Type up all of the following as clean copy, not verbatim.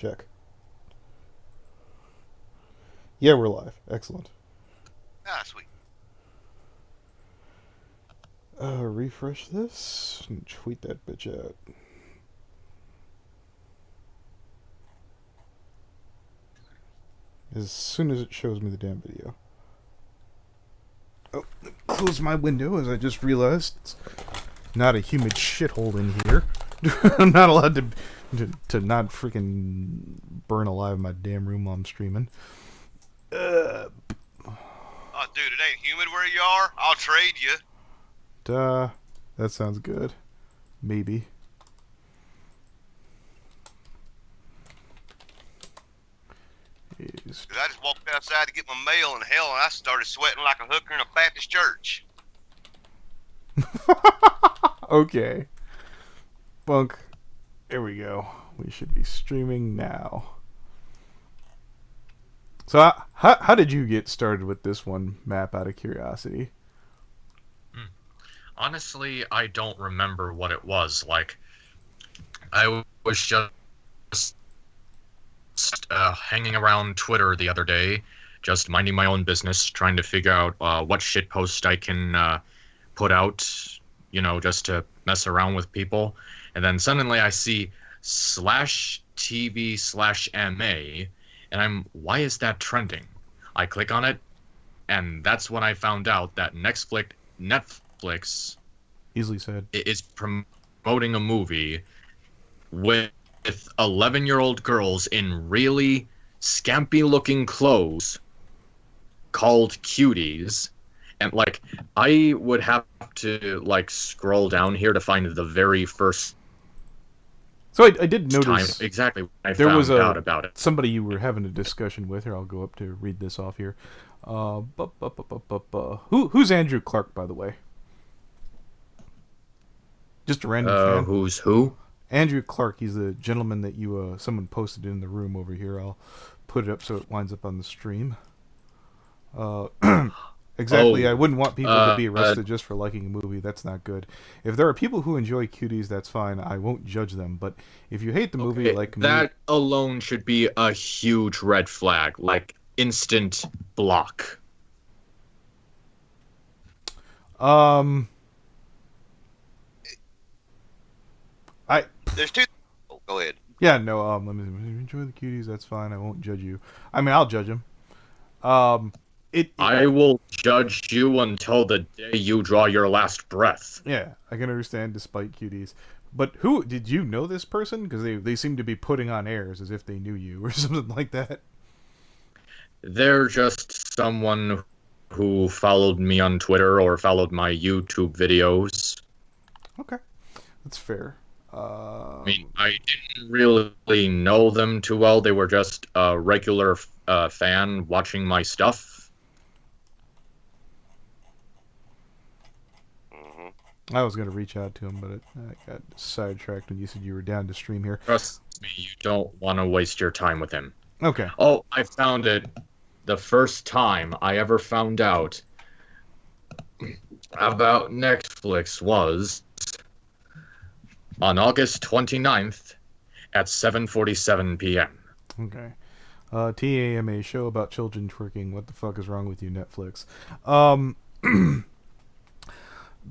Check. Yeah, we're live. Excellent. Ah, sweet. Refresh this and tweet that bitch out. As soon as it shows me the damn video. Oh, close my window as I just realized it's not a humid shithole in here. I'm not allowed to not freaking burn alive my damn room while I'm streaming. Uh, Oh, dude, it ain't humid where you are. I'll trade you. Duh. That sounds good. Maybe. Is 'Cause I just walked outside to get my mail in hell, and I started sweating like a hooker in a Baptist church. okay. Bunk. There we go. We should be streaming now. So, how did you get started with this one map out of curiosity? Honestly, I don't remember what it was. Like, I was just hanging around Twitter the other day, just minding my own business, trying to figure out what shitpost I can put out, just to mess around with people. And then suddenly I see slash TV slash MA, and why is that trending? I click on it, and that's when I found out that Netflix Easily said. is promoting a movie with 11-year-old girls in really scampy looking clothes called Cuties. And like, I would have to like scroll down here to find the very first So I did time notice exactly when I there was found out about it. somebody you were having a discussion with. Here, I'll go up to read this off here. Who's Andrew Clark, by the way? Just a random fan. Who's who? Andrew Clark. He's the gentleman that you someone posted in the room over here. I'll put it up so it winds up on the stream. Uh, exactly. I Oh, wouldn't want people to be arrested just for liking a movie. That's not good. If there are people who enjoy Cuties, that's fine. I won't judge them. But if you hate the movie okay. like me, That alone should be a huge red flag, like instant block. um, I There's two. Oh, go ahead. yeah no let me enjoy the Cuties. That's fine. I won't judge you. I mean, I'll judge him. Um, it I will judge you until the day you draw your last breath. yeah, I can understand despite Cuties. But who did you know this person? Because they seem to be putting on airs as if they knew you or something like that. They're just someone who followed me on Twitter or followed my YouTube videos. Okay, that's fair. I mean, I didn't really know them too well. They were just a regular fan watching my stuff. Hmm. I was gonna reach out to him, but I got sidetracked when you said you were down to stream here. Trust me, you don't want to waste your time with him. Okay. Oh, I found it. The first time I ever found out about Netflix was on August 29th at 7:47 p.m. Okay. TAMA show about children twerking. What the fuck is wrong with you, Netflix? Um,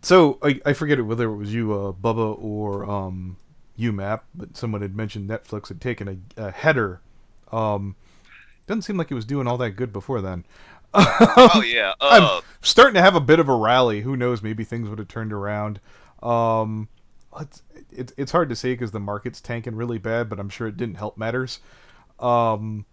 so I forget whether it was you, Bubba, or UMAP, but someone had mentioned Netflix had taken a header. Um, doesn't seem like it was doing all that good before then. Oh yeah. I'm starting to have a bit of a rally. Who knows? Maybe things would have turned around. Um, it's hard to say because the market's tanking really bad, but I'm sure it didn't help matters. Um,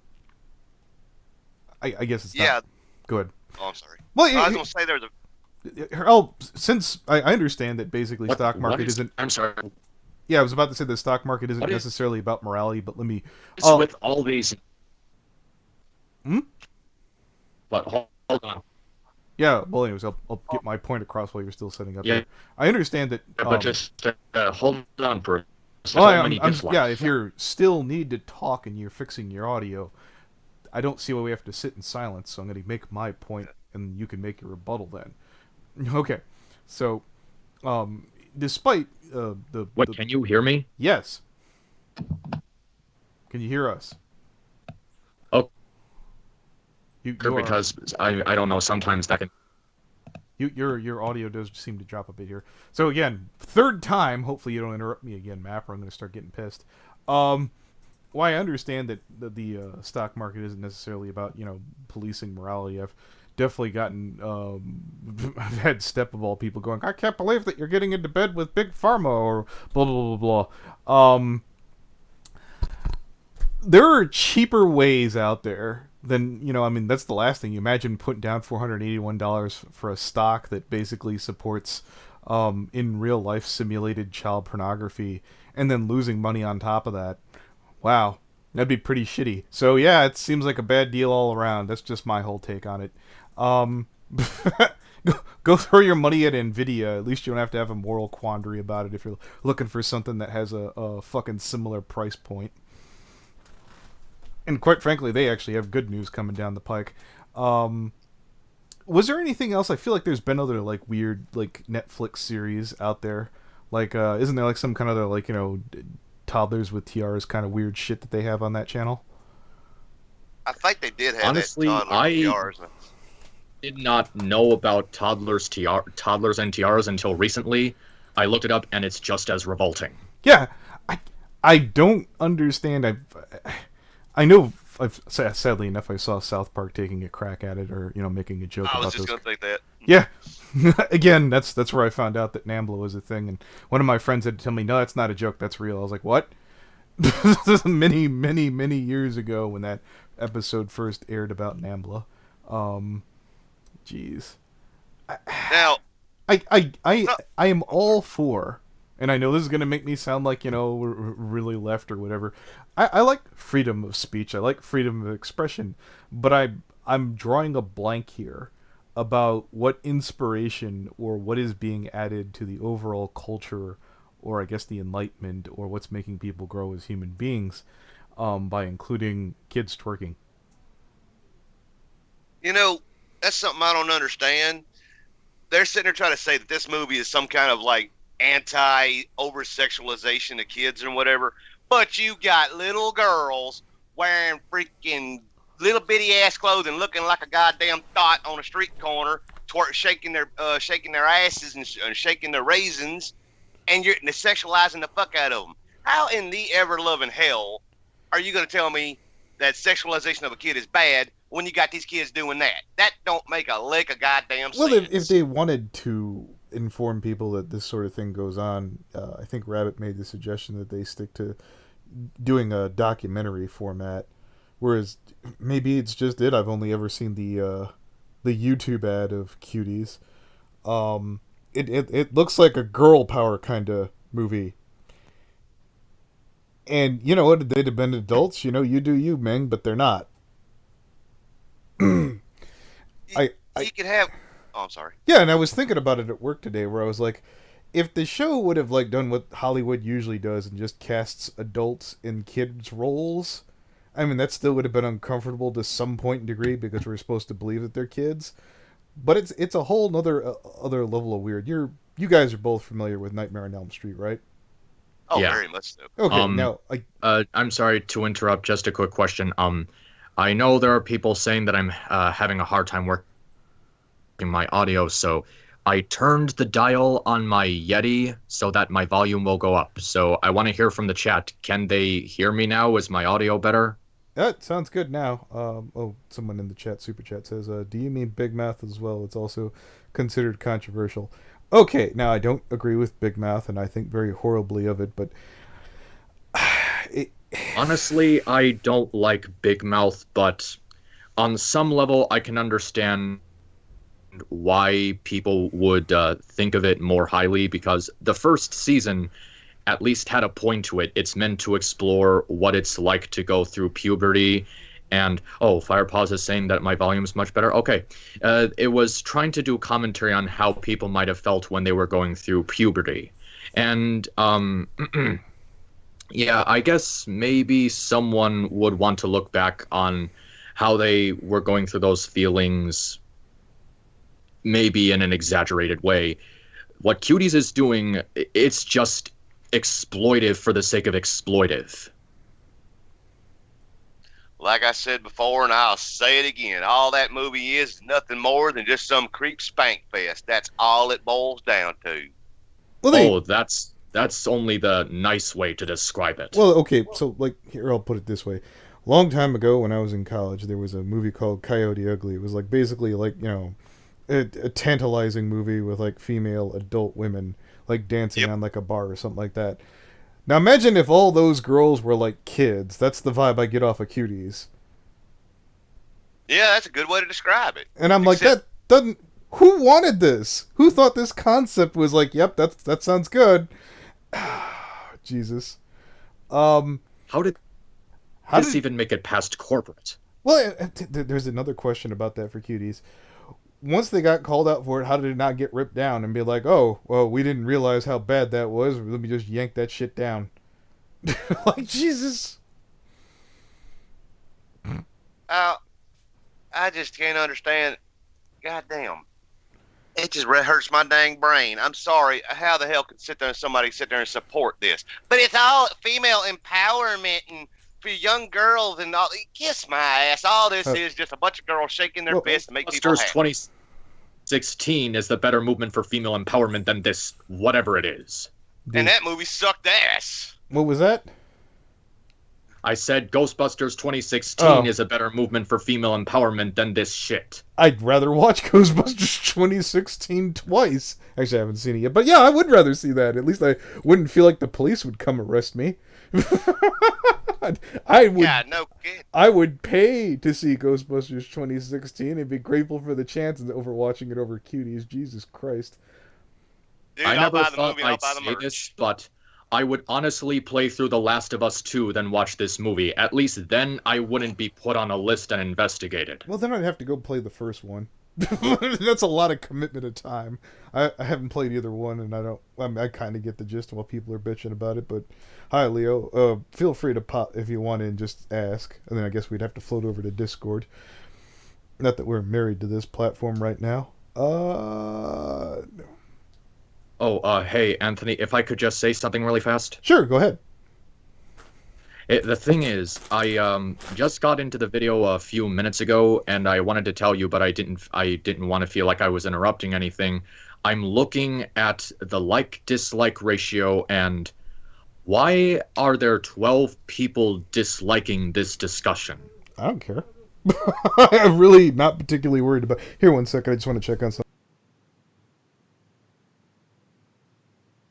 I guess it's not Yeah. good. Oh, I'm sorry. Well, I was gonna say there's a. since I understand that basically stock What market is? isn't. I'm sorry. Yeah, I was about to say the stock market isn't What is necessarily about morality, but let me. this with all these? Hmm? But hold on. Yeah. Well, anyways, I'll get my point across while you're still setting up Yeah, here. I understand that. but just hold on for Well, so many yeah. If dislikes. you're still need to talk and you're fixing your audio, I don't see why we have to sit in silence. So I'm going to make my point, and you can make your rebuttal then. Okay. So, despite What? the Can you hear me? yes, Can you hear us? Oh, You are. because I don't know. Sometimes that can. Your audio does seem to drop a bit here. So again, third time. Hopefully you don't interrupt me again, Map, or I'm going to start getting pissed. Well, I understand that the stock market isn't necessarily about policing morality. I've definitely gotten I've had step of all people going, I can't believe that you're getting into bed with big pharma or blah blah blah blah. There are cheaper ways out there than I mean, that's the last thing you imagine, putting down $481 for a stock that basically supports in real life simulated child pornography and then losing money on top of that. Wow, that'd be pretty shitty. So yeah, it seems like a bad deal all around. That's just my whole take on it. Um, go throw your money at Nvidia. At least you don't have to have a moral quandary about it if you're looking for something that has a fucking similar price point. And quite frankly, they actually have good news coming down the pike. Was there anything else? I feel like there's been other like weird like Netflix series out there. Like, isn't there like some kind of other, like toddlers with tiaras kind of weird shit that they have on that channel? I think they did have Honestly, that toddler I PRs. did not know about toddlers and tiaras until recently. I looked it up, and it's just as revolting. Yeah, I don't understand. I know. Sadly enough, I saw South Park taking a crack at it, or making a joke I about was just those. going to think that. Yeah. Again, that's where I found out that NAMBLA was a thing, and one of my friends had to tell me, no, that's not a joke, that's real. I was like, what? This is many, many, many years ago when that episode first aired about NAMBLA. Jeez. Now, I am all for, and I know this is going to make me sound like, we're really left or whatever. I like freedom of speech. I like freedom of expression, but I'm drawing a blank here about what inspiration or what is being added to the overall culture, or I guess the enlightenment, or what's making people grow as human beings, by including kids twerking. that's something I don't understand. They're sitting there trying to say that this movie is some kind of like anti over sexualization of kids and whatever, but you got little girls wearing freaking little bitty ass clothing, looking like a goddamn thought on a street corner, shaking their asses and shaking their raisins, and you're sexualizing the fuck out of them. How in the ever loving hell are you going to tell me that sexualization of a kid is bad when you got these kids doing that? That don't make a lick of goddamn sense. Well, if they wanted to inform people that this sort of thing goes on, I think Rabbit made the suggestion that they stick to doing a documentary format. Whereas maybe it's just it. I've only ever seen the YouTube ad of Cuties. It looks like a girl power kind of movie. And you know what? They'd have been adults. You do you, Ming, but they're not. You could have. Oh, I'm sorry. Yeah, and I was thinking about it at work today, where I was like, if the show would have like done what Hollywood usually does and just casts adults in kids' roles, I mean, that still would have been uncomfortable to some point and degree because we're supposed to believe that they're kids. But it's a whole other level of weird. You guys are both familiar with Nightmare on Elm Street, right? Oh, Yeah. very much so. Okay, now I'm sorry to interrupt. Just a quick question. I know there are people saying that I'm having a hard time working my audio, so I turned the dial on my Yeti so that my volume will go up. So I want to hear from the chat. Can they hear me now? Is my audio better? that sounds good now. Someone in the chat, super chat, says, "Do you mean Big Mouth as well? It's also considered controversial." Okay, now I don't agree with Big Mouth, and I think very horribly of it, but Honestly, I don't like Big Mouth, but on some level, I can understand why people would think of it more highly, because the first season at least had a point to it. It's meant to explore what it's like to go through puberty. And, Firepause is saying that my volume is much better. Okay. It was trying to do commentary on how people might have felt when they were going through puberty. And, yeah, I guess maybe someone would want to look back on how they were going through those feelings, maybe in an exaggerated way. What Cuties is doing, it's just exploitive for the sake of exploitive. like I said before, and I'll say it again, all that movie is nothing more than just some creep spank fest. That's all it boils down to. Well, Oh, that's only the nice way to describe it. well, okay. So, like, here I'll put it this way: a long time ago, when I was in college, there was a movie called Coyote Ugly. It was like basically like a tantalizing movie with like female adult women like dancing Yep. on like a bar or something like that. Now imagine if all those girls were like kids. That's the vibe I get off of Cuties. Yeah, that's a good way to describe it. And I'm like, Except, that doesn't. Who wanted this? Who thought this concept was like, yep, that sounds good. Jesus. Um, How did how this did? even make it past corporate? Well, there's another question about that for Cuties. Once they got called out for it, how did it not get ripped down and be like, oh, well, we didn't realize how bad that was. Let me just yank that shit down. Like Jesus. uh, I just can't understand. Goddamn. It just hurts my dang brain. I'm sorry. How the hell could somebody sit there and support this? But it's all female empowerment and for young girls and all. Kiss my ass. All this is just a bunch of girls shaking their Well, fists to make people Ghostbusters happy. 2016 is the better movement for female empowerment than this, whatever it is. And that movie sucked ass. What was that? I said Ghostbusters 2016 Oh. is a better movement for female empowerment than this shit. I'd rather watch Ghostbusters 2016 twice. Actually, I haven't seen it yet. But yeah, I would rather see that. At least I wouldn't feel like the police would come arrest me. I would Yeah, no kid. I would pay to see Ghostbusters 2016 and be grateful for the chance over watching it over Cuties. Jesus Christ. Dude, I I'll never buy the thought movie and I'll I'd buy the say merch. this, but I would honestly play through The Last of Us 2 than watch this movie. At least then I wouldn't be put on a list and investigated. Well, then I'd have to go play the first one. That's a lot of commitment of time. I haven't played either one, and I kind of get the gist of what people are bitching about it. But hi, Leo. Feel free to pop if you want in. Just ask, and then I guess we'd have to float over to Discord. Not that we're married to this platform right now. Oh, hey, Anthony, if I could just say something really fast. Sure, go ahead. The thing is, I just got into the video a few minutes ago, and I wanted to tell you, but I didn't want to feel like I was interrupting anything. I'm looking at the like-dislike ratio, and why are there 12 people disliking this discussion? I don't care. I'm really not particularly worried about. Here, one second. I just want to check on something.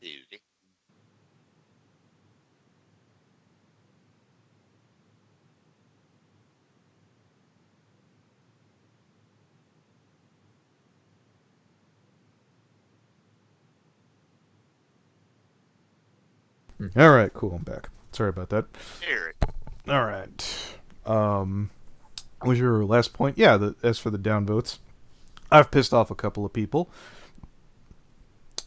Dude. All right, cool. I'm back. Sorry about that. Eric. All right. What was your last point? Yeah. As for the downvotes, I've pissed off a couple of people.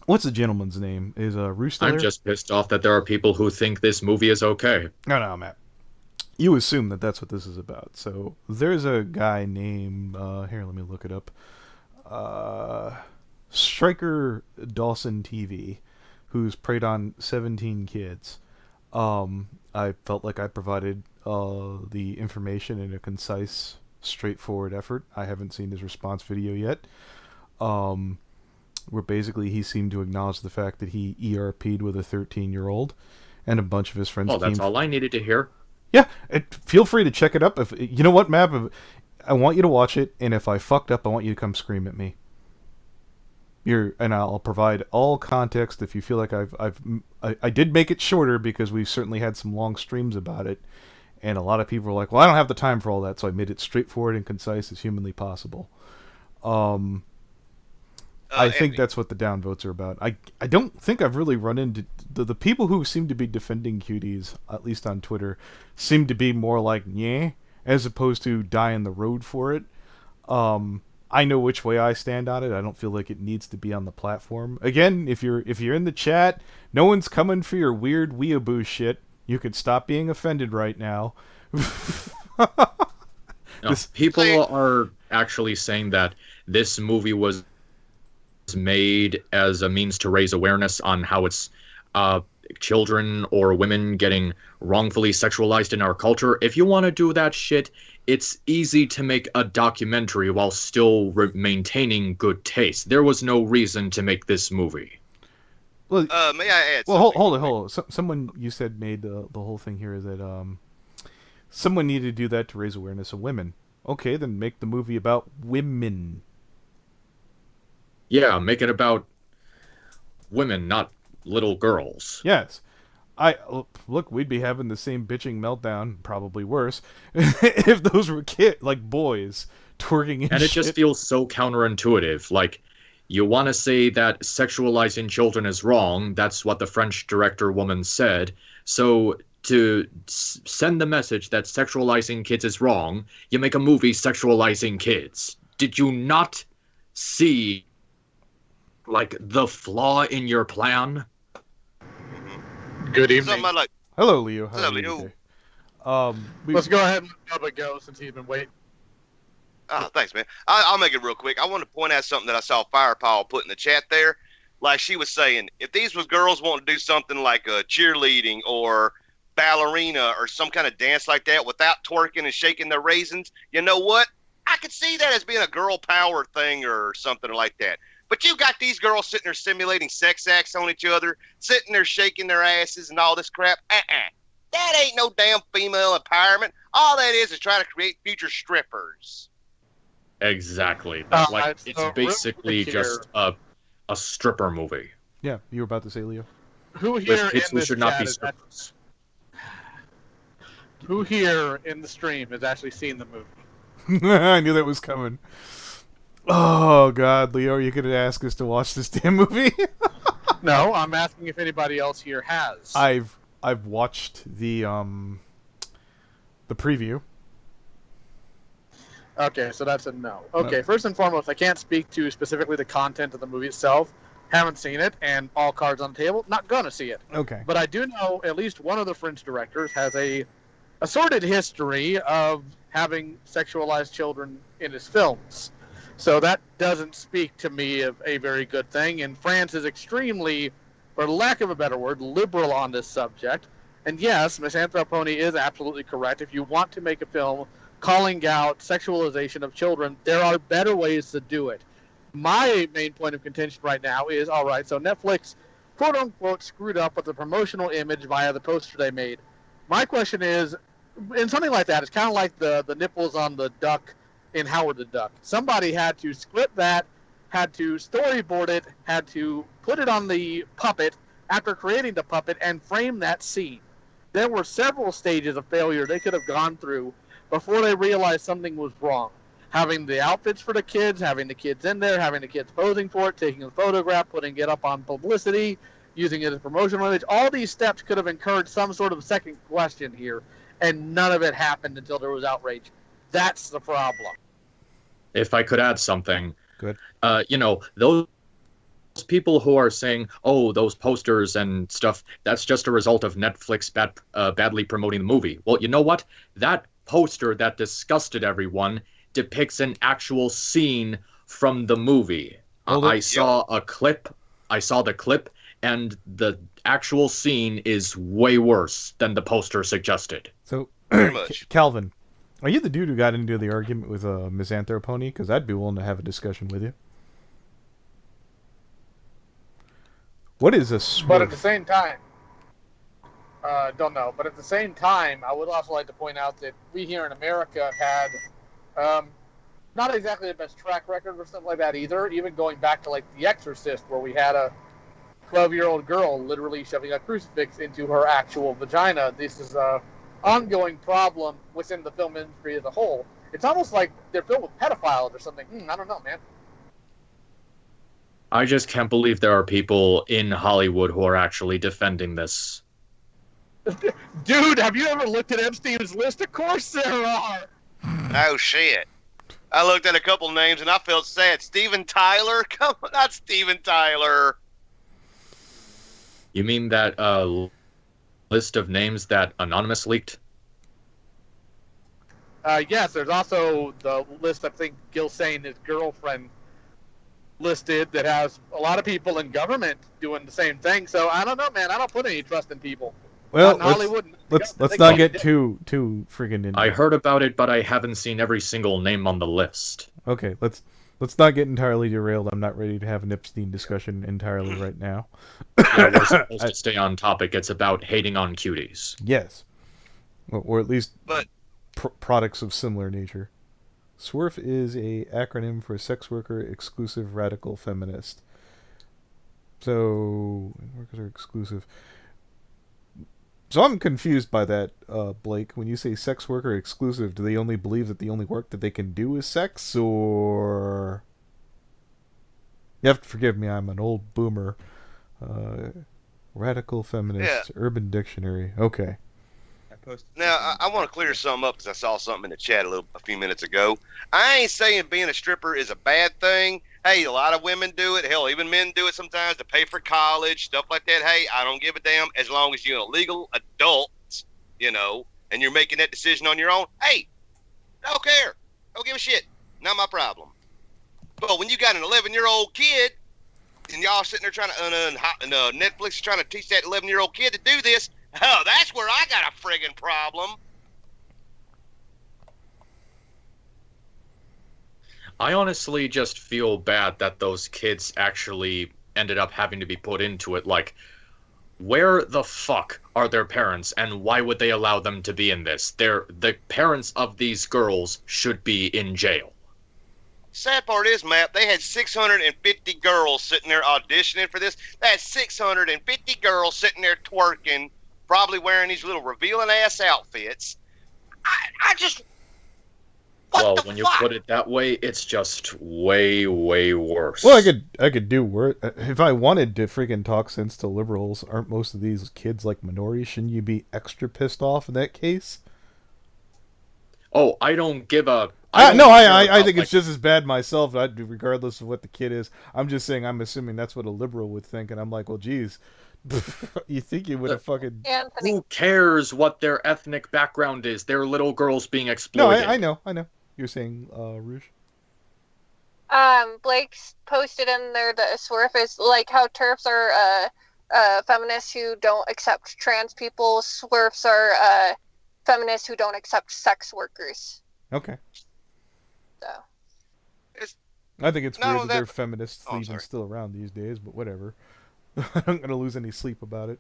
What's the gentleman's name? Is Rooster? I'm just pissed off that there are people who think this movie is okay. No, Matt. You assume that that's what this is about. So there's a guy named here. Let me look it up. Striker Dawson TV, who's preyed on 17 kids. I felt like I provided the information in a concise, straightforward effort. I haven't seen his response video yet. Where basically he seemed to acknowledge the fact that he ERP'd with a 13-year-old, and a bunch of his friends Oh, that's all I needed to hear. Yeah, feel free to check it up. If you know what, Map, I want you to watch it, and if I fucked up, I want you to come scream at me. And I'll provide all context if you feel like I did make it shorter because we certainly had some long streams about it, and a lot of people were like, "Well, I don't have the time for all that," so I made it straightforward and concise as humanly possible. I think that's what the downvotes are about. I don't think I've really run into the people who seem to be defending Cuties, at least on Twitter, seem to be more like yeah, as opposed to die in the road for it. I know which way I stand on it. I don't feel like it needs to be on the platform. Again, if you're in the chat, no one's coming for your weird weeaboo shit. You could stop being offended right now. No, people are actually saying that this movie was made as a means to raise awareness on how it's children or women getting wrongfully sexualized in our culture. If you want to do that shit, it's easy to make a documentary while still maintaining good taste. There was no reason to make this movie. Well, May I add well, something? hold on. Someone you said made the whole thing here is that someone needed to do that to raise awareness of women. Okay, then make the movie about women. Yeah, make it about women, not little girls. Yes. Look, we'd be having the same bitching meltdown, probably worse, if those were like boys twerking and And it shit. just feels so counterintuitive. Like, you want to say that sexualizing children is wrong. That's what the French director woman said. So to send the message that sexualizing kids is wrong, you make a movie sexualizing kids. Did you not see, like, the flaw in your plan? Good evening. Something I like. Hello, Leo. How What's up, are you Leo? today? Let's go ahead and let Bubba go since he's been waiting. Oh, thanks, man. I'll make it real quick. I want to point out something that I saw Firepower put in the chat there. Like she was saying, if these was girls wanting to do something like a cheerleading or ballerina or some kind of dance like that without twerking and shaking their raisins, you know what? I could see that as being a girl power thing or something like that. But you got these girls sitting there simulating sex acts on each other, sitting there shaking their asses and all this crap. That ain't no damn female empowerment. All that is trying to create future strippers. Exactly. It's so basically real quick just a stripper movie. Yeah, you were about to say, Leo. Who here With kids in who this should not chat be is strippers. who here in the stream has actually seen the movie? I knew that was coming. Oh God, Leo, are you gonna ask us to watch this damn movie? No, I'm asking if anybody else here has. I've watched the preview. Okay, so that's a no. Okay, first and foremost, I can't speak to specifically the content of the movie itself. Haven't seen it, and all cards on the table, not gonna see it. Okay. But I do know at least one of the French directors has a sordid history of having sexualized children in his films. So that doesn't speak to me of a very good thing. And France is extremely, for lack of a better word, liberal on this subject. And yes, MIsAnthroPOny is absolutely correct. If you want to make a film calling out sexualization of children, there are better ways to do it. My main point of contention right now is, all right, so Netflix, quote unquote, screwed up with the promotional image via the poster they made. My question is, in something like that, it's kind of like the nipples on the duck in Howard the Duck. Somebody had to script that, had to storyboard it, had to put it on the puppet after creating the puppet and frame that scene. There were several stages of failure they could have gone through before they realized something was wrong. Having the outfits for the kids, having the kids in there, having the kids posing for it, taking a photograph, putting it up on publicity, using it as a promotional image, all these steps could have incurred some sort of second question here, and none of it happened until there was outrage. That's the problem. If I could add something. Good. Those people who are saying, oh, those posters and stuff, that's just a result of Netflix badly promoting the movie. Well, you know what? That poster that disgusted everyone depicts an actual scene from the movie. I saw a clip. I saw the clip, and the actual scene is way worse than the poster suggested. So, Very much. Calvin, are you the dude who got into the argument with MIsAnthroPOny? Because I'd be willing to have a discussion with you. What is a swerve? But at the same time, don't know. But at the same time, I would also like to point out that we here in America have had not exactly the best track record or something like that either. Even going back to like The Exorcist, where we had a 12-year-old girl literally shoving a crucifix into her actual vagina. This is a ongoing problem within the film industry as a whole. It's almost like they're filled with pedophiles or something. I don't know, man. I just can't believe there are people in Hollywood who are actually defending this. Dude, have you ever looked at Epstein's list? Of course there are. Oh, shit. I looked at a couple names and I felt sad. Steven Tyler? Come on, not Steven Tyler. You mean that list of names that Anonymous leaked? Yes, there's also the list, I think Gil saying his girlfriend listed that has a lot of people in government doing the same thing. So I don't know, man. I don't put any trust in people. Well, Not in Hollywood. Not in the government. let's They not can't get do it. too friggin' into I it. heard about it, but I haven't seen every single name on the list. Okay, let's not get entirely derailed. I'm not ready to have an Epstein discussion entirely right now. Yeah, we're supposed to stay on topic. It's about hating on cuties. Yes, or at least But products of similar nature. SWERF is a acronym for sex worker exclusive radical feminist. So workers are exclusive. So I'm confused by that, Blake. When you say sex worker exclusive, do they only believe that the only work that they can do is sex, or you have to forgive me, I'm an old boomer. Radical feminist, Urban Dictionary. Okay. now I want to clear something up because I saw something in the chat a few minutes ago. I ain't saying being a stripper is a bad thing. Hey, a lot of women do it. Hell, even men do it sometimes to pay for college, stuff like that. Hey, I don't give a damn as long as you're a legal adult, and you're making that decision on your own. Hey, don't care. Don't give a shit. Not my problem. But when you got an 11-year-old kid and y'all sitting there trying to Netflix is trying to teach that 11-year-old kid to do this, oh, that's where I got a friggin' problem. I honestly just feel bad that those kids actually ended up having to be put into it. Like, where the fuck are their parents, and why would they allow them to be in this? The parents of these girls should be in jail. Sad part is, Matt, they had 650 girls sitting there auditioning for this. That's 650 girls sitting there twerking, probably wearing these little revealing ass outfits. I just... Well, when you put it that way, it's just way, way worse. Well, I could do worse if I wanted to freaking talk sense to liberals. Aren't most of these kids like minorities? Shouldn't you be extra pissed off in that case? Oh, I don't give a... I think it's just as bad myself, regardless of what the kid is. I'm just saying, I'm assuming that's what a liberal would think, and I'm like, well, geez, you think you would have fucking... Anthony. Who cares what their ethnic background is? They're little girls being No, exploited. I know. You're saying, Rouge? Blake's posted in there that SWERF is like how TERFs are feminists who don't accept trans people. SWERFs are feminists who don't accept sex workers. Okay. So. I think it's weird that they're that feminists Oh, even sorry. still around these days, but whatever. I'm not going to lose any sleep about it.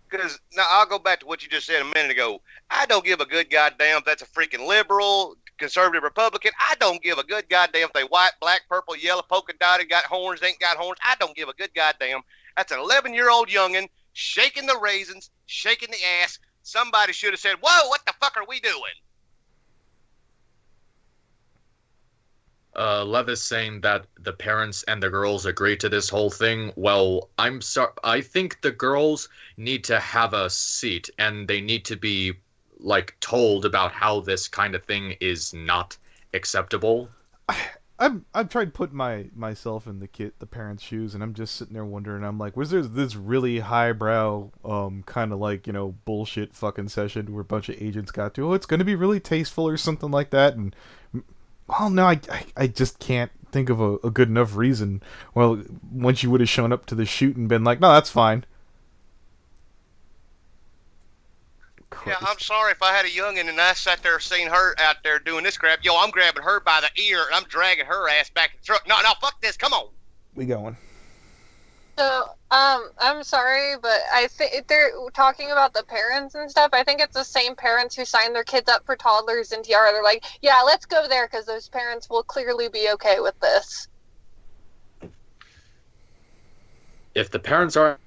Because now I'll go back to what you just said a minute ago. I don't give a good goddamn if that's a freaking liberal, conservative, Republican. I don't give a good goddamn if they white, black, purple, yellow, polka dotted, got horns, ain't got horns. I don't give a good goddamn. That's an 11-year-old youngin' shaking the raisins, shaking the ass. Somebody should have said, "Whoa, what the fuck are we doing?" Levis saying that the parents and the girls agree to this whole thing. Well, I'm sorry. I think the girls need to have a seat, and they need to be told about how this kind of thing is not acceptable. I've tried putting myself in the parents' shoes, and I'm just sitting there wondering. I'm like, was there this really highbrow, kind of bullshit fucking session where a bunch of agents got to, it's going to be really tasteful or something like that, and well, no, I just can't think of a good enough reason. Well, once you would have shown up to the shoot and been like, no, that's fine. Yeah, I'm sorry if I had a youngin' and I sat there seeing her out there doing this crap. Yo, I'm grabbing her by the ear and I'm dragging her ass back in the truck. No, fuck this. Come on. We going. So, I'm sorry, but I think they're talking about the parents and stuff. I think it's the same parents who sign their kids up for toddlers and tiara. They're like, yeah, let's go there because those parents will clearly be okay with this. If the parents are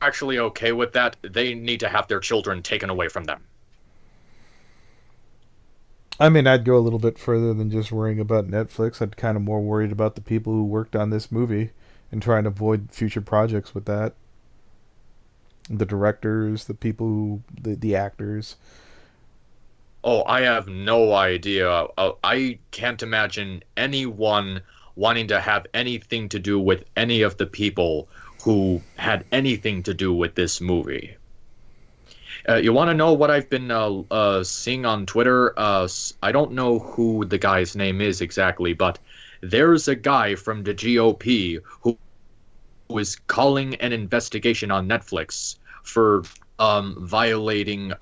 actually okay with that, they need to have their children taken away from them. I mean, I'd go a little bit further than just worrying about Netflix. I'd kind of more worried about the people who worked on this movie and trying to avoid future projects with that. The directors, the people who, the actors. Oh, I have no idea. I can't imagine anyone wanting to have anything to do with any of the people who had anything to do with this movie. You want to know what I've been seeing on Twitter? I don't know who the guy's name is exactly, but there's a guy from the GOP who is calling an investigation on Netflix for violating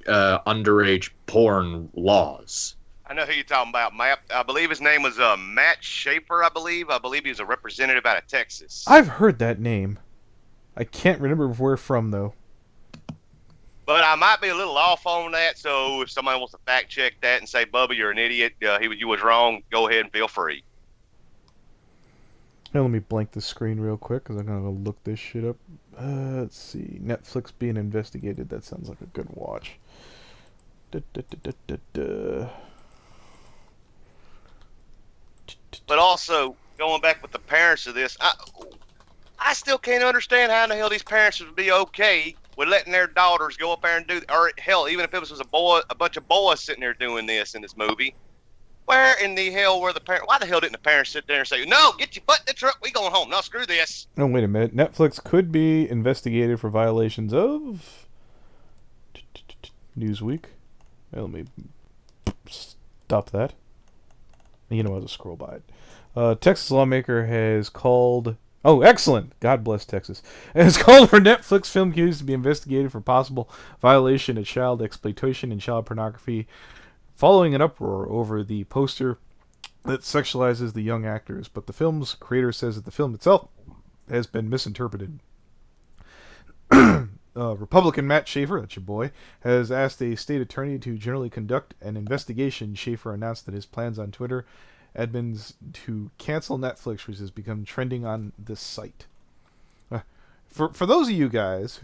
underage porn laws. I know who you're talking about. I believe his name was Matt Schaefer. I believe he was a representative out of Texas. I've heard that name. I can't remember where from though. But I might be a little off on that. So if somebody wants to fact check that and say, "Bubba, you're an idiot. You was wrong," go ahead and feel free. Now let me blank the screen real quick because I'm gonna go look this shit up. Let's see. Netflix being investigated. That sounds like a good watch. But also going back with the parents of this, I still can't understand how in the hell these parents would be okay with letting their daughters go up there and do, or hell, even if it was a bunch of boys sitting there doing this in this movie. Where in the hell were the parents? Why the hell didn't the parents sit there and say, "No, get your butt in the truck, we going home. No, screw this." Oh, wait a minute. Netflix could be investigated for violations of Newsweek. Let me stop that. You know, I'll just scroll by it. Texas lawmaker has called... Oh, excellent! God bless Texas. Has called for Netflix film Cuties to be investigated for possible violation of child exploitation and child pornography following an uproar over the poster that sexualizes the young actors. But the film's creator says that the film itself has been misinterpreted. Republican Matt Schaefer, that's your boy, has asked a state attorney to generally conduct an investigation. Schaefer announced that his plans on Twitter had been to cancel Netflix, which has become trending on this site. For those of you guys,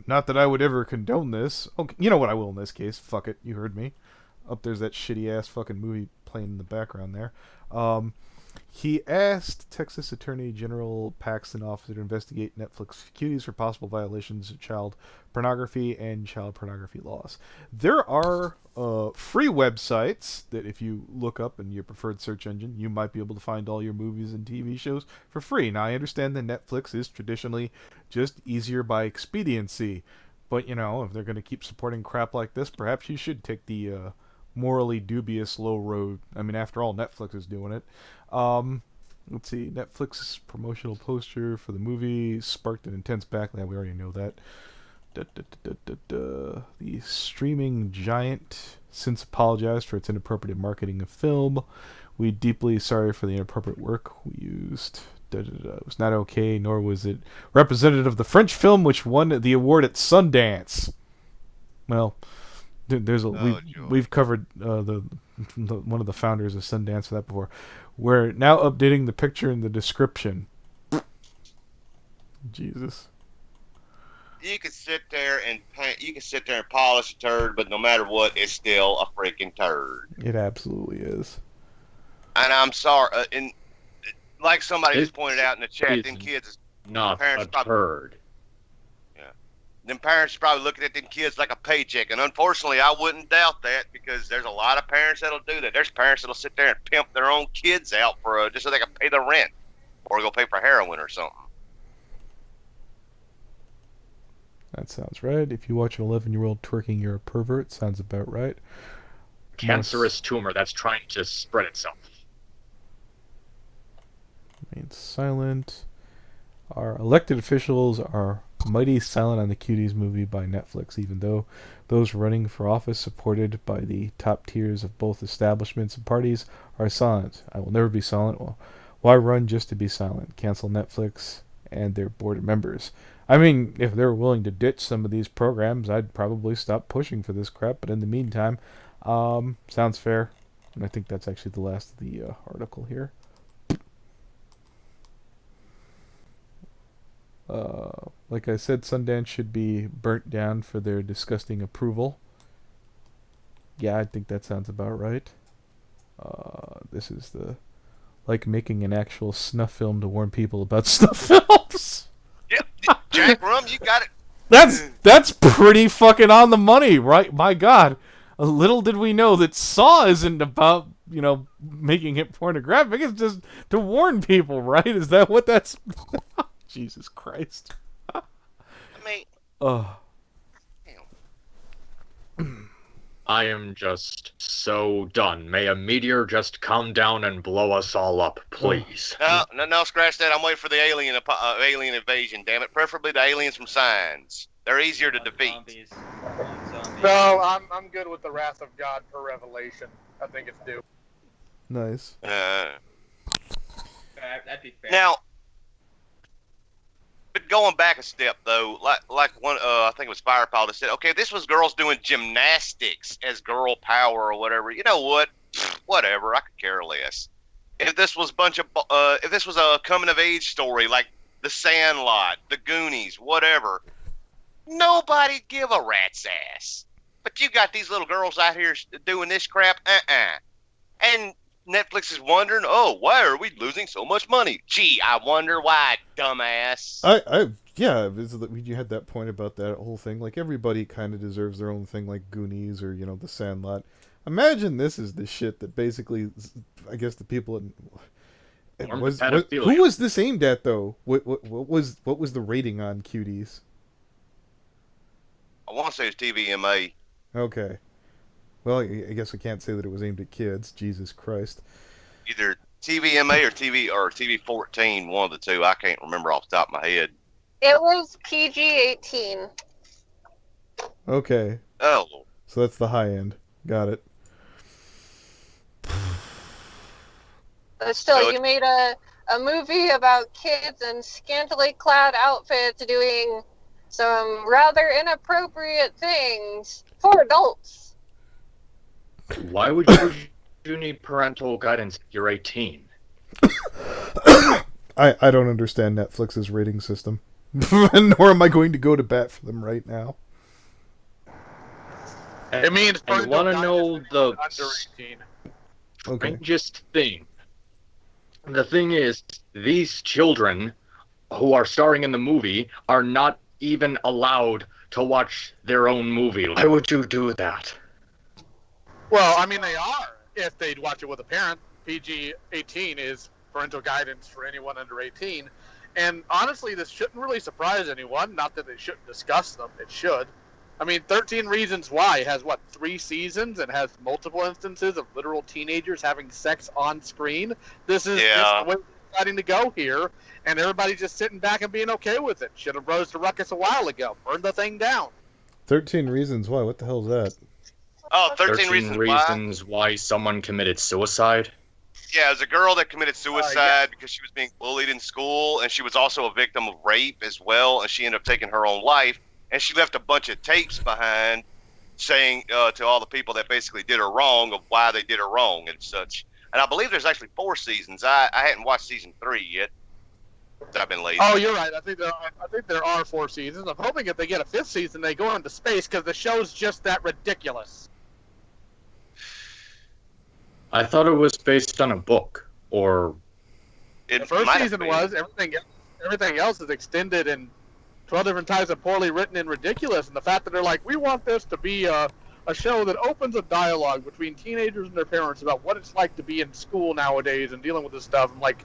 not that I would ever condone this. Okay, you know what I will in this case. Fuck it, you heard me. There's that shitty ass fucking movie playing in the background there. He asked Texas Attorney General Paxton Officer to investigate Netflix Cuties for possible violations of child pornography and child pornography laws. There are free websites that if you look up in your preferred search engine, you might be able to find all your movies and TV shows for free. Now, I understand that Netflix is traditionally just easier by expediency. But, you know, if they're going to keep supporting crap like this, perhaps you should take the morally dubious low road. I mean, after all, Netflix is doing it. Let's see. Netflix's promotional poster for the movie sparked an intense backlash. We already know that. The streaming giant since apologized for its inappropriate marketing of film. We deeply sorry for the inappropriate work we used. It was not okay, nor was it representative of the French film which won the award at Sundance. Well, there's we've covered the one of the founders of Sundance for that before. We're now updating the picture and the description. Jesus. You can sit there and polish a turd, but no matter what, it's still a freaking turd. It absolutely is. And I'm sorry, and like somebody just pointed out in the chat, them kids, not a turd. Them parents are probably looking at them kids like a paycheck, and unfortunately, I wouldn't doubt that because there's a lot of parents that'll do that. There's parents that'll sit there and pimp their own kids out for just so they can pay the rent or go pay for heroin or something. That sounds right. If you watch an 11-year-old twerking, you're a pervert. Sounds about right. Cancerous tumor that's trying to spread itself. Remain silent. Our elected officials are mighty silent on the Cuties movie by Netflix, even though those running for office supported by the top tiers of both establishments and parties are silent. I will never be silent. Well, why run just to be silent? Cancel Netflix and their board of members. I mean, if they were willing to ditch some of these programs, I'd probably stop pushing for this crap, but in the meantime, sounds fair. And I think that's actually the last of the article here. Like I said, Sundance should be burnt down for their disgusting approval. Yeah, I think that sounds about right. This is like making an actual snuff film to warn people about snuff films. Yep, Jack Rum, you got it. That's pretty fucking on the money, right? My God, little did we know that Saw isn't about making it pornographic. It's just to warn people, right? Is that what that's? Jesus Christ. I mean, I am just so done. May a meteor just come down and blow us all up, please. No, scratch that. I'm waiting for the alien invasion. Damn it, preferably the aliens from Signs. They're easier to defeat. Zombies. Zombies. No, I'm good with the wrath of God per Revelation. I think it's due. Nice. That'd be fair. Now, but going back a step though, like one, I think it was Firepower that said, okay, this was girls doing gymnastics as girl power or whatever. You know what? Whatever. I could care less. If this was if this was a coming of age story like The Sandlot, The Goonies, whatever, nobody'd give a rat's ass. But you got these little girls out here doing this crap, and Netflix is wondering, oh, why are we losing so much money? Gee, I wonder why, dumbass. Yeah, you had that point about that whole thing. Like, everybody kind of deserves their own thing, like Goonies or, The Sandlot. Imagine this is the shit that basically, I guess the people who was this aimed at though? What was the rating on Cuties? I want to say it's TVMA. Okay. Well, I guess I can't say that it was aimed at kids. Jesus Christ. Either TVMA or TV 14, one of the two. I can't remember off the top of my head. It was PG-18. Okay. Oh. So that's the high end. Got it. But still, you made a movie about kids in scantily clad outfits doing some rather inappropriate things for adults. Why would you need parental guidance if you're 18? I don't understand Netflix's rating system. Nor am I going to go to bat for them right now. It means I want to know the under 18. strangest thing. The thing is, these children who are starring in the movie are not even allowed to watch their own movie. Why would you do that? Well, I mean, they are if they'd watch it with a parent. PG-18 is parental guidance for anyone under 18. And honestly, this shouldn't really surprise anyone. Not that they shouldn't discuss them. It should. I mean, 13 Reasons Why has, 3 seasons and has multiple instances of literal teenagers having sex on screen. This is just the way we're deciding to go here, and everybody's just sitting back and being okay with it. Should have rose to ruckus a while ago. Burn the thing down. 13 Reasons Why? What the hell is that? Oh, 13 Reasons Why someone committed suicide? Yeah, it was a girl that committed suicide because she was being bullied in school, and she was also a victim of rape as well, and she ended up taking her own life. And she left a bunch of tapes behind saying to all the people that basically did her wrong of why they did her wrong and such. And I believe there's actually 4 seasons. I hadn't watched season 3 yet. I've been lazy. Oh, you're right. I think there are 4 seasons. I'm hoping if they get a 5th season, they go into space because the show's just that ridiculous. I thought it was based on a book, or... The first season was. Everything else is extended and 12 different types of poorly written and ridiculous, and the fact that they're like, we want this to be a show that opens a dialogue between teenagers and their parents about what it's like to be in school nowadays and dealing with this stuff. I'm like,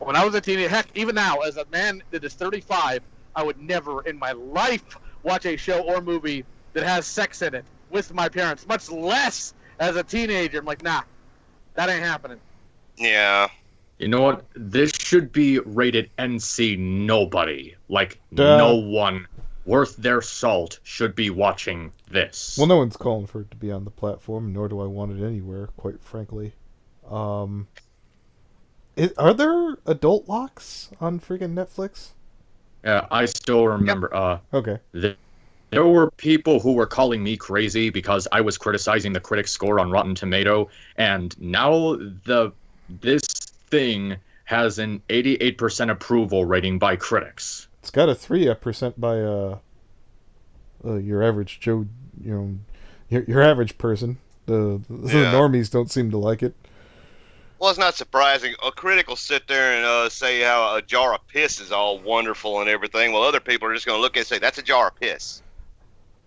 when I was a teenager, heck, even now, as a man that is 35, I would never in my life watch a show or movie that has sex in it with my parents, much less as a teenager. I'm like, nah, that ain't happening. Yeah. You know what? This should be rated NC nobody. Like, no one worth their salt should be watching this. Well, no one's calling for it to be on the platform, nor do I want it anywhere, quite frankly. Are there adult locks on friggin' Netflix? I still remember, okay. There were people who were calling me crazy because I was criticizing the critic score on Rotten Tomato, and now this thing has an 88% approval rating by critics. It's got a 3% by your average Joe, your average person. The normies don't seem to like it. Well, it's not surprising. A critic will sit there and say how a jar of piss is all wonderful and everything, while other people are just going to look at it and say, that's a jar of piss.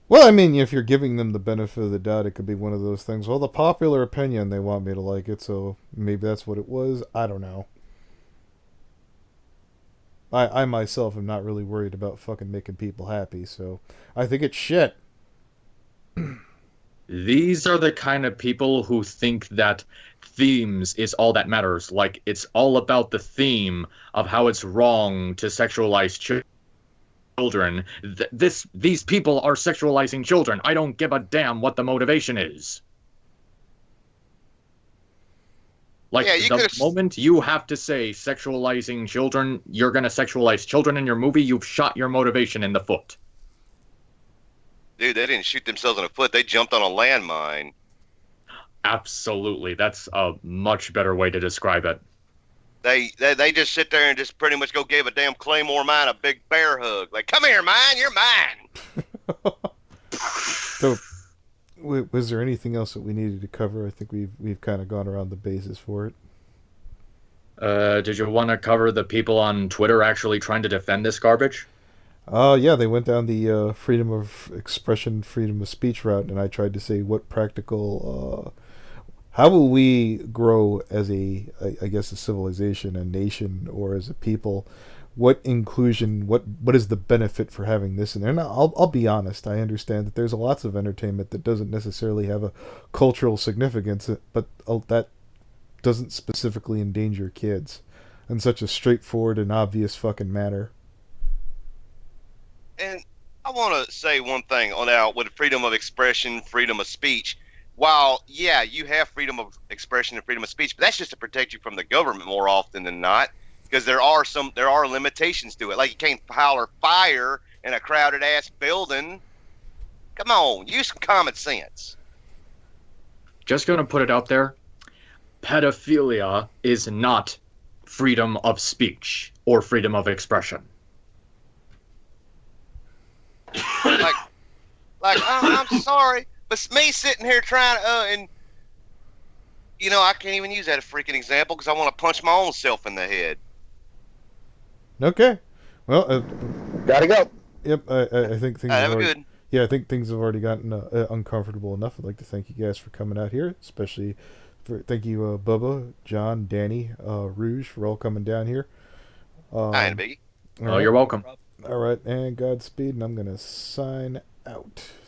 Well, I mean, if you're giving them the benefit of the doubt, it could be one of those things. Well, the popular opinion, they want me to like it, so maybe that's what it was. I don't know. I myself am not really worried about fucking making people happy, so I think it's shit. These are the kind of people who think that themes is all that matters. Like, it's all about the theme of how it's wrong to sexualize children. These people are sexualizing children. I don't give a damn what the motivation is. Like, Yeah, you the could've- moment you have to say sexualizing children, you're gonna sexualize children in your movie, you've shot your motivation in the foot. Dude, they didn't shoot themselves in the foot. They jumped on a landmine. Absolutely. That's a much better way to describe it. They just sit there and just pretty much go give a damn Claymore mine a big bear hug. Like, come here, mine, you're mine. So, was there anything else that we needed to cover? I think we've kind of gone around the bases for it. Did you want to cover the people on Twitter actually trying to defend this garbage? Yeah, they went down the freedom of expression, freedom of speech route, and I tried to say what practical, how will we grow as I guess, a civilization, a nation, or as a people? What inclusion? What is the benefit for having this in there? And I'll be honest. I understand that there's lots of entertainment that doesn't necessarily have a cultural significance, but that doesn't specifically endanger kids in such a straightforward and obvious fucking manner. And I want to say one thing on out with freedom of expression, freedom of speech. While, yeah, you have freedom of expression and freedom of speech, but that's just to protect you from the government more often than not, because there are limitations to it. Like, you can't holler fire in a crowded ass building. Come on, use some common sense. Just gonna put it out there. Pedophilia is not freedom of speech or freedom of expression. I'm sorry, but me sitting here trying to, and I can't even use that a freaking example because I want to punch my own self in the head. Okay, well, Gotta go. yep. I think things That have was already, good. yeah, I think things have already gotten uncomfortable enough. I'd like to thank you guys for coming out here, especially thank you, Bubba, John, Danny, Rouge, for all coming down here. I ain't a biggie. All Oh, right. you're welcome. All right, and Godspeed, and I'm gonna sign out.